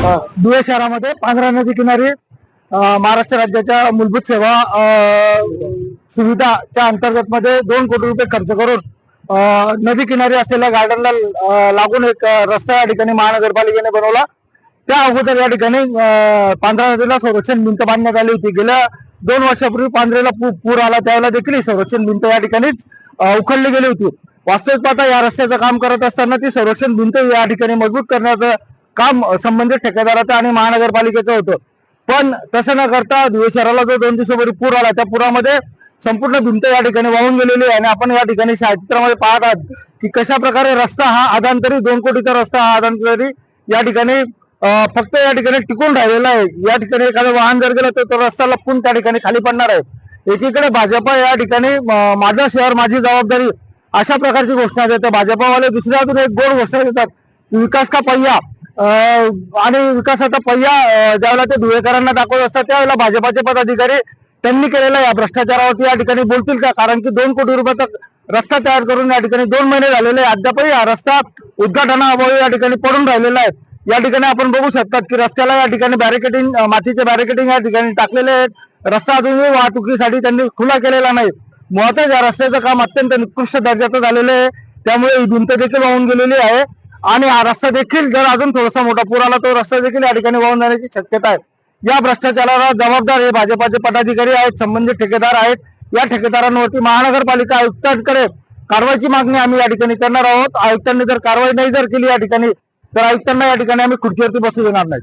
धुळे शहरामध्ये पांढरा नदी किनारी महाराष्ट्र राज्याच्या मूलभूत सेवा सुविधाच्या अंतर्गत मध्ये 2 कोटी रुपये खर्च करून नदी किनारी असलेल्या गार्डनला लागून एक रस्ता या ठिकाणी महानगरपालिकेने बनवला। त्या अगोदर या ठिकाणी पांढरा नदीला संरक्षण भिंत बांधण्यात आली होती। गेल्या 2 वर्षापूर्वी पांढरेला पूर आला, त्यावेळेला देखील संरक्षण भिंत या ठिकाणीच उखडली गेली होती। वास्तविक पाहता या रस्त्याचं काम करत असताना ती संरक्षण भिंत या ठिकाणी मजबूत करण्याचं काम संबंधित ठेकेदाराचं आणि महानगरपालिकेचं होतं। पण तसं न करता धुळे शहराला जो 2 दिवसापूर्वी पूर आला, त्या पुरामध्ये संपूर्ण भिंत या ठिकाणी वाहून गेलेली आहे। आणि आपण या ठिकाणी छायाचित्रामध्ये पाहत आहात की कशा प्रकारे रस्ता हा आदांतरी 2 कोटीचा रस्ता हा आदांतरी या ठिकाणी फक्त या ठिकाणी टिकून राहिलेला आहे। या ठिकाणी एखादं वाहन जर गेलं तर तो रस्ता लपकून त्या ठिकाणी खाली पडणार आहे। एकीकडे भाजपा या ठिकाणी माझं शहर माझी जबाबदारी अशा प्रकारची घोषणा देतात। भाजपावाले दुसऱ्या अजून एक गोड घोषणा देतात, विकास का पहिया आणि विकासाचा पहिया ज्यावेळेला ते धुळेकरांना दाखवत असतात त्यावेळेला भाजपाचे पदाधिकारी त्यांनी केलेल्या या भ्रष्टाचारावरती या ठिकाणी बोलतील का? कारण की 2 कोटी रुपयाचा रस्ता तयार करून या ठिकाणी 2 महिने झालेले आहे, अद्यापही हा रस्ता उद्घाटनाअभावी या ठिकाणी पडून राहिलेला आहे। या ठिकाणी आपण बघू शकतात की रस्त्याला या ठिकाणी बॅरिकेडिंग, मातीचे बॅरिकेडिंग या ठिकाणी टाकलेले आहेत। रस्ता अजूनही वाहतुकीसाठी त्यांनी खुला केलेला नाही। मुळातच या रस्त्याचं काम अत्यंत निकृष्ट दर्जाचं झालेलं आहे, त्यामुळे ही भिंत देखील वाहून गेलेली आहे। आणि हा रस्ता देखील जर अजून थोडासा मोठा पूर आला तो रस्ता देखील या ठिकाणी वाहून जाण्याची शक्यता आहे। या भ्रष्टाचाराला जबाबदार हे भाजपाचे पदाधिकारी आहेत, संबंधित ठेकेदार आहेत। या ठेकेदारांवरती महानगरपालिका आयुक्तांकडे कारवाईची मागणी आम्ही या ठिकाणी करणार आहोत। आयुक्तांनी जर कारवाई नाही केली या ठिकाणी तर आयुक्तांना या ठिकाणी आम्ही खुर्चीवरती बसू देणार नाही।